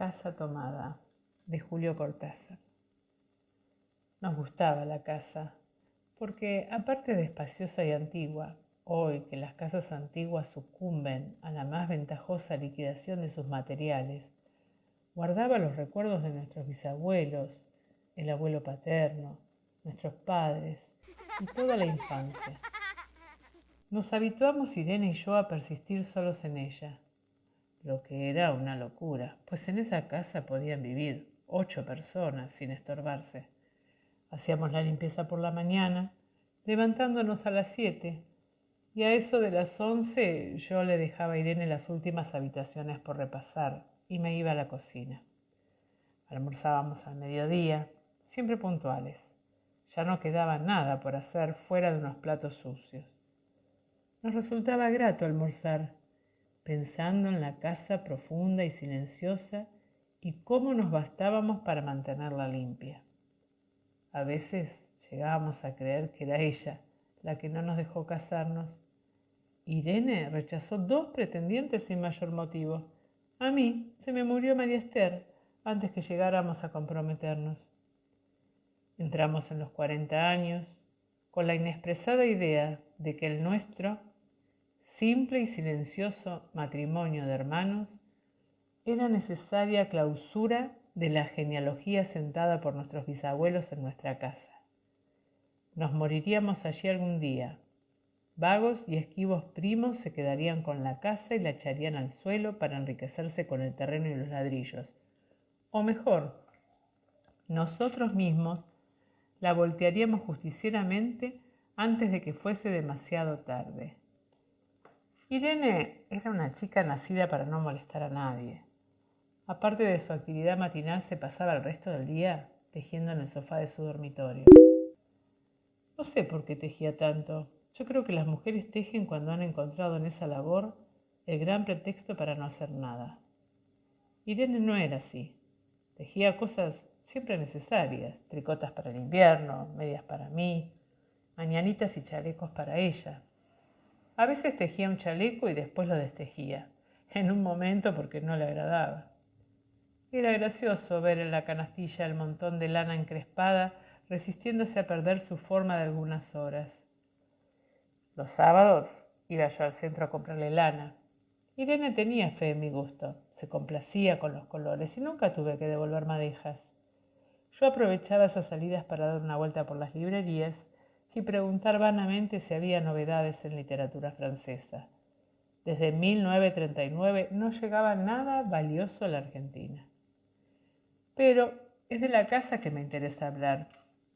Casa tomada, de Julio Cortázar. Nos gustaba la casa, porque aparte de espaciosa y antigua, hoy que las casas antiguas sucumben a la más ventajosa liquidación de sus materiales, guardaba los recuerdos de nuestros bisabuelos, el abuelo paterno, nuestros padres y toda la infancia. Nos habituamos Irene y yo a persistir solos en ella, lo que era una locura, pues en esa casa podían vivir 8 personas sin estorbarse. Hacíamos la limpieza por la mañana, levantándonos a las 7, y a eso de las 11 yo le dejaba a Irene las últimas habitaciones por repasar y me iba a la cocina. Almorzábamos al mediodía, siempre puntuales. Ya no quedaba nada por hacer fuera de unos platos sucios. Nos resultaba grato almorzar, pensando en la casa profunda y silenciosa y cómo nos bastábamos para mantenerla limpia. A veces llegábamos a creer que era ella la que no nos dejó casarnos. Irene rechazó 2 pretendientes sin mayor motivo. A mí se me murió María Esther antes que llegáramos a comprometernos. Entramos en los 40 años con la inexpresada idea de que el nuestro simple y silencioso matrimonio de hermanos era necesaria clausura de la genealogía sentada por nuestros bisabuelos en nuestra casa. Nos moriríamos allí algún día. Vagos y esquivos primos se quedarían con la casa y la echarían al suelo para enriquecerse con el terreno y los ladrillos. O mejor, nosotros mismos la voltearíamos justicieramente antes de que fuese demasiado tarde. Irene era una chica nacida para no molestar a nadie. Aparte de su actividad matinal, se pasaba el resto del día tejiendo en el sofá de su dormitorio. No sé por qué tejía tanto. Yo creo que las mujeres tejen cuando han encontrado en esa labor el gran pretexto para no hacer nada. Irene no era así. Tejía cosas siempre necesarias, tricotas para el invierno, medias para mí, mañanitas y chalecos para ella. A veces tejía un chaleco y después lo destejía, en un momento porque no le agradaba. Era gracioso ver en la canastilla el montón de lana encrespada resistiéndose a perder su forma de algunas horas. Los sábados iba yo al centro a comprarle lana. Irene tenía fe en mi gusto, se complacía con los colores y nunca tuve que devolver madejas. Yo aprovechaba esas salidas para dar una vuelta por las librerías y preguntar vanamente si había novedades en literatura francesa. Desde 1939 no llegaba nada valioso a la Argentina. Pero es de la casa que me interesa hablar,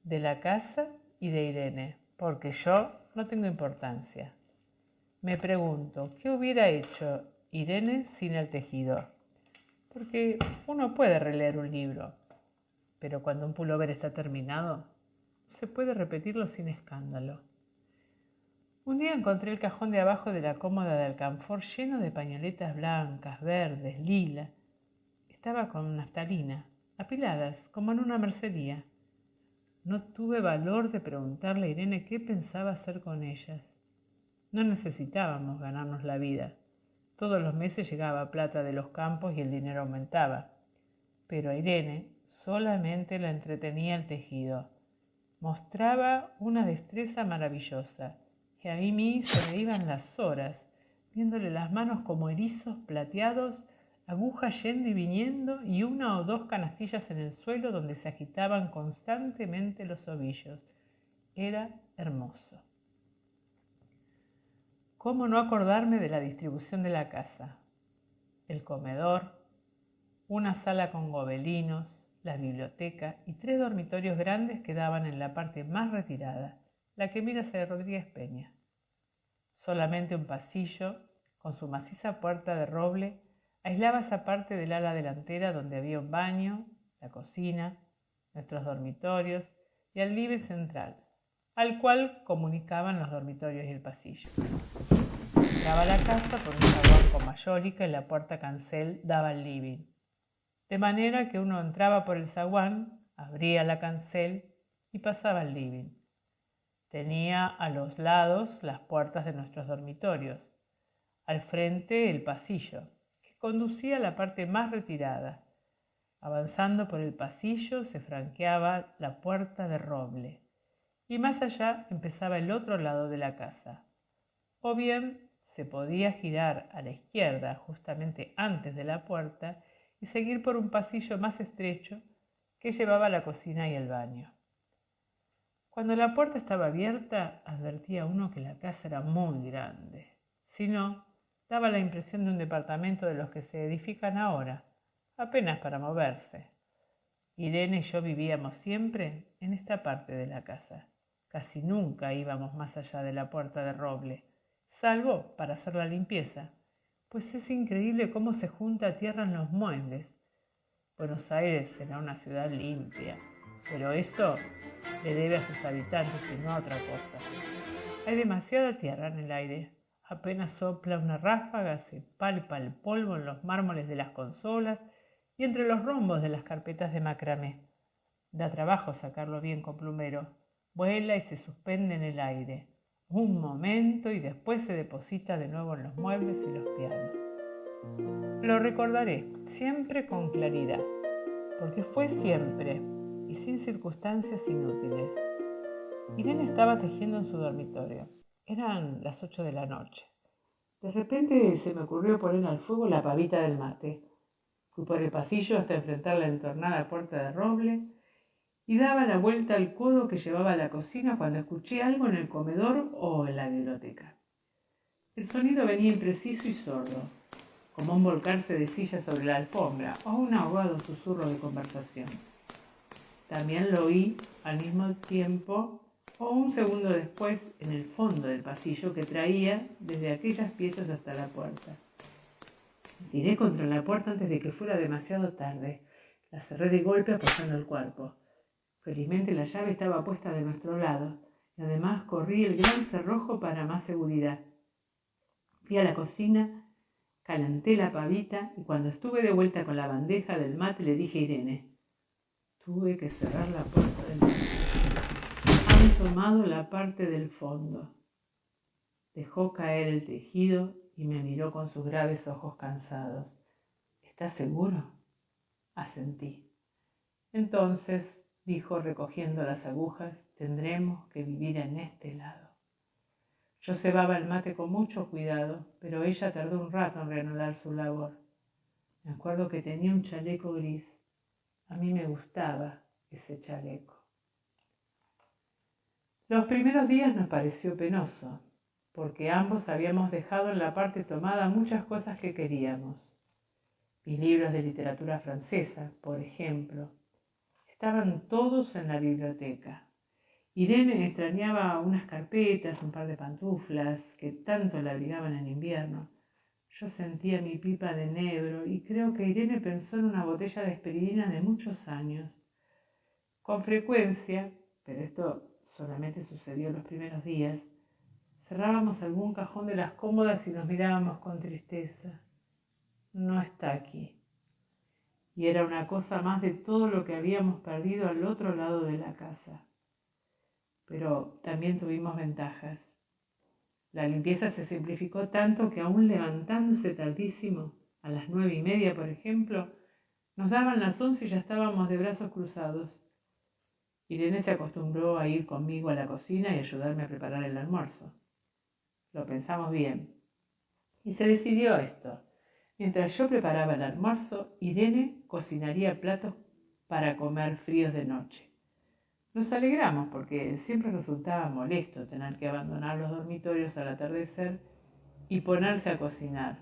de la casa y de Irene, porque yo no tengo importancia. Me pregunto, ¿qué hubiera hecho Irene sin el tejido? Porque uno puede releer un libro, pero cuando un pullover está terminado, se puede repetirlo sin escándalo. Un día encontré el cajón de abajo de la cómoda de alcanfor lleno de pañoletas blancas, verdes, lila. Estaba con naftalina, apiladas, como en una mercería. No tuve valor de preguntarle a Irene qué pensaba hacer con ellas. No necesitábamos ganarnos la vida. Todos los meses llegaba plata de los campos y el dinero aumentaba. Pero a Irene solamente la entretenía el tejido. Mostraba una destreza maravillosa, que a mí se me iban las horas, viéndole las manos como erizos plateados, agujas yendo y viniendo y 1 o 2 canastillas en el suelo donde se agitaban constantemente los ovillos. Era hermoso. ¿Cómo no acordarme de la distribución de la casa? El comedor, una sala con gobelinos, la biblioteca y 3 dormitorios grandes que daban en la parte más retirada, la que mira hacia Rodríguez Peña. Solamente un pasillo, con su maciza puerta de roble, aislaba esa parte del ala delantera donde había un baño, la cocina, nuestros dormitorios y el living central, al cual comunicaban los dormitorios y el pasillo. Entraba a la casa por un zaguán con mayólica y la puerta cancel daba al living. De manera que uno entraba por el zaguán, abría la cancel y pasaba al living. Tenía a los lados las puertas de nuestros dormitorios, al frente el pasillo, que conducía a la parte más retirada, Avanzando por el pasillo se franqueaba la puerta de roble y más allá empezaba el otro lado de la casa. O bien se podía girar a la izquierda justamente antes de la puerta y seguir por un pasillo más estrecho que llevaba a la cocina y el baño. Cuando la puerta estaba abierta, advertía uno que la casa era muy grande. Si no, daba la impresión de un departamento de los que se edifican ahora, apenas para moverse. Irene y yo vivíamos siempre en esta parte de la casa. Casi nunca íbamos más allá de la puerta de roble, salvo para hacer la limpieza, pues es increíble cómo se junta tierra en los muebles. Buenos Aires será una ciudad limpia, pero eso le debe a sus habitantes y no a otra cosa. Hay demasiada tierra en el aire. Apenas sopla una ráfaga, se palpa el polvo en los mármoles de las consolas y entre los rombos de las carpetas de macramé. Da trabajo sacarlo bien con plumero. Vuela y se suspende en el aire. Un momento y después se deposita de nuevo en los muebles y los pianos. Lo recordaré siempre con claridad, porque fue siempre y sin circunstancias inútiles. Irene estaba tejiendo en su dormitorio. Eran las 8 de la noche. De repente se me ocurrió poner al fuego la pavita del mate. Fui por el pasillo hasta enfrentar la entornada puerta de roble y daba la vuelta al codo que llevaba a la cocina cuando escuché algo en el comedor o en la biblioteca. El sonido venía impreciso y sordo, como un volcarse de sillas sobre la alfombra o un ahogado susurro de conversación. También lo oí al mismo tiempo o un segundo después en el fondo del pasillo que traía desde aquellas piezas hasta la puerta. Me tiré contra la puerta antes de que fuera demasiado tarde. La cerré de golpe apoyando el cuerpo. Felizmente la llave estaba puesta de nuestro lado y además corrí el gran cerrojo para más seguridad. Fui a la cocina, calenté la pavita y cuando estuve de vuelta con la bandeja del mate le dije a Irene: tuve que cerrar la puerta del pasillo. Han tomado la parte del fondo. Dejó caer el tejido y me miró con sus graves ojos cansados. ¿Estás seguro? Asentí. Entonces, dijo recogiendo las agujas, tendremos que vivir en este lado. Yo cebaba el mate con mucho cuidado, pero ella tardó un rato en reanudar su labor. Me acuerdo que tenía un chaleco gris. A mí me gustaba ese chaleco. Los primeros días nos pareció penoso, porque ambos habíamos dejado en la parte tomada muchas cosas que queríamos. Mis libros de literatura francesa, por ejemplo, estaban todos en la biblioteca. Irene extrañaba unas carpetas, un par de pantuflas que tanto la abrigaban en invierno. Yo sentía mi pipa de enebro y creo que Irene pensó en una botella de esperidina de muchos años. Con frecuencia, pero esto solamente sucedió los primeros días, cerrábamos algún cajón de las cómodas y nos mirábamos con tristeza. No está aquí. Y era una cosa más de todo lo que habíamos perdido al otro lado de la casa. Pero también tuvimos ventajas. La limpieza se simplificó tanto que aún levantándose tardísimo, a las 9:30 por ejemplo, nos daban las 11 y ya estábamos de brazos cruzados. Irene se acostumbró a ir conmigo a la cocina y ayudarme a preparar el almuerzo. Lo pensamos bien. Y se decidió esto. Mientras yo preparaba el almuerzo, Irene cocinaría platos para comer fríos de noche. Nos alegramos porque siempre resultaba molesto tener que abandonar los dormitorios al atardecer y ponerse a cocinar.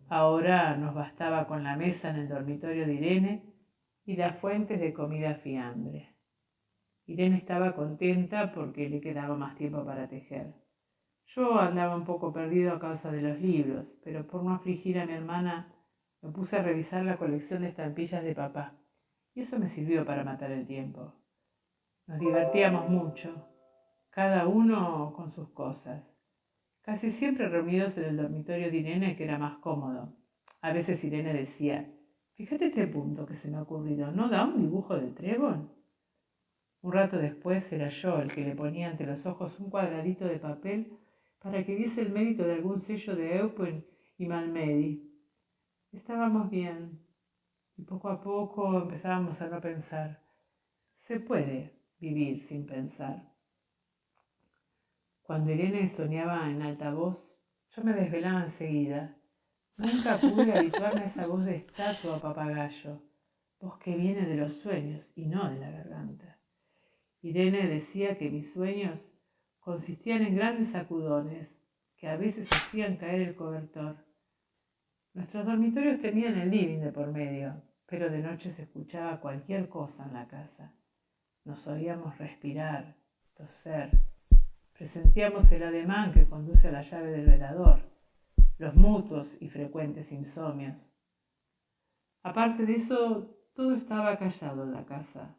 Ahora nos bastaba con la mesa en el dormitorio de Irene y las fuentes de comida fiambre. Irene estaba contenta porque le quedaba más tiempo para tejer. Yo andaba un poco perdido a causa de los libros, pero por no afligir a mi hermana me puse a revisar la colección de estampillas de papá y eso me sirvió para matar el tiempo. Nos divertíamos mucho, cada uno con sus cosas, casi siempre reunidos en el dormitorio de Irene, que era más cómodo. A veces Irene decía: fíjate este punto que se me ha ocurrido, ¿no da un dibujo de trébol? Un rato después era yo el que le ponía ante los ojos un cuadradito de papel para que diese el mérito de algún sello de Eupen y Malmedy. Estábamos bien, Y poco a poco empezábamos a no pensar. Se puede vivir sin pensar. Cuando Irene soñaba en alta voz, yo me desvelaba enseguida. Nunca pude habituarme a esa voz de estatua o papagayo, voz que viene de los sueños y no de la garganta. Irene decía que mis sueños consistían en grandes sacudones que a veces hacían caer el cobertor. Nuestros dormitorios tenían el living de por medio, pero de noche se escuchaba cualquier cosa en la casa. Nos oíamos respirar, toser, presentíamos el ademán que conduce a la llave del velador, los mutuos y frecuentes insomnios. Aparte de eso, todo estaba callado en la casa.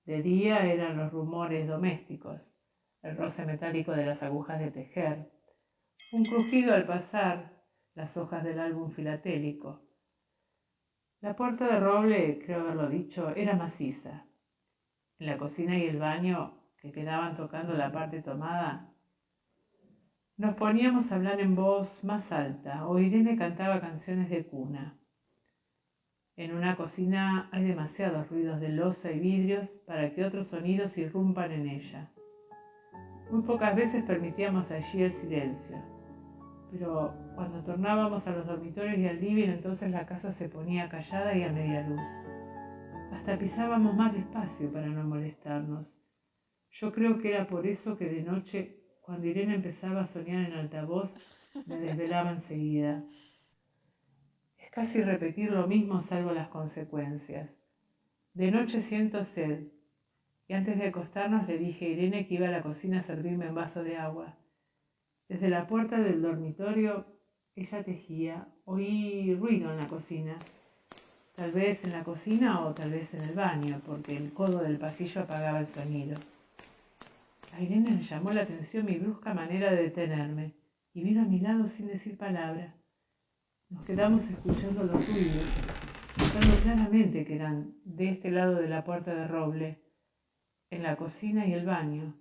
De día eran los rumores domésticos, el roce metálico de las agujas de tejer, un crujido al pasar, las hojas del álbum filatélico. La puerta de roble, creo haberlo dicho, era maciza. En la cocina y el baño, que quedaban tocando la parte tomada, nos poníamos a hablar en voz más alta, o Irene cantaba canciones de cuna. En una cocina hay demasiados ruidos de loza y vidrios para que otros sonidos irrumpan en ella. Muy pocas veces permitíamos allí el silencio, pero cuando tornábamos a los dormitorios y al living, entonces la casa se ponía callada y a media luz. Hasta pisábamos más despacio para no molestarnos. Yo creo que era por eso que de noche, cuando Irene empezaba a soñar en alta voz, me desvelaba enseguida. Es casi repetir lo mismo salvo las consecuencias. De noche siento sed, y antes de acostarnos le dije a Irene que iba a la cocina a servirme un vaso de agua. Desde la puerta del dormitorio ella tejía. Oí ruido en la cocina. Tal vez en la cocina o tal vez en el baño, porque el codo del pasillo apagaba el sonido. A Irene le llamó la atención mi brusca manera de detenerme y vino a mi lado sin decir palabra. Nos quedamos escuchando los ruidos, notando claramente que eran de este lado de la puerta de roble, en la cocina y el baño,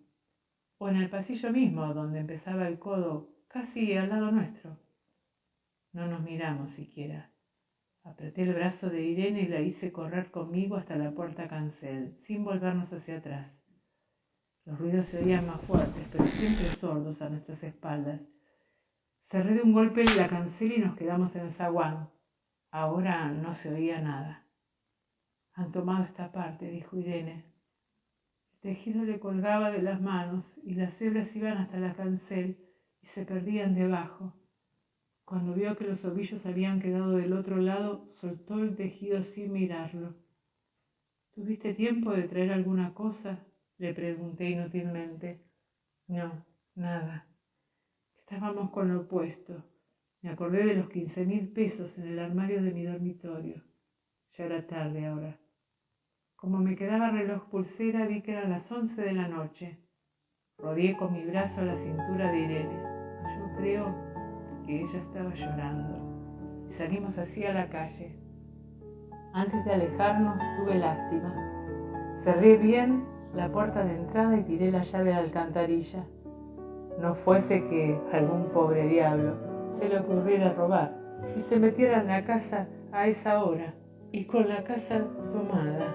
o en el pasillo mismo donde empezaba el codo, casi al lado nuestro. No nos miramos siquiera. Apreté el brazo de Irene y la hice correr conmigo hasta la puerta cancel, sin volvernos hacia atrás. Los ruidos se oían más fuertes, pero siempre sordos a nuestras espaldas. Cerré de un golpe la cancel y nos quedamos en el zaguán. Ahora no se oía nada. Han tomado esta parte, dijo Irene. El tejido le colgaba de las manos y las hebras iban hasta la cancel y se perdían debajo. Cuando vio que los ovillos habían quedado del otro lado, soltó el tejido sin mirarlo. ¿Tuviste tiempo de traer alguna cosa?, le pregunté inútilmente. No, nada. Estábamos con lo opuesto. Me acordé de los 15.000 pesos en el armario de mi dormitorio. Ya era tarde ahora. Como me quedaba reloj pulsera, vi que eran las 11 de la noche. Rodeé con mi brazo la cintura de Irene. Yo creo que ella estaba llorando. Y salimos así a la calle. Antes de alejarnos, tuve lástima. Cerré bien la puerta de entrada y tiré la llave de la alcantarilla. No fuese que algún pobre diablo se le ocurriera robar y se metiera en la casa a esa hora y con la casa tomada.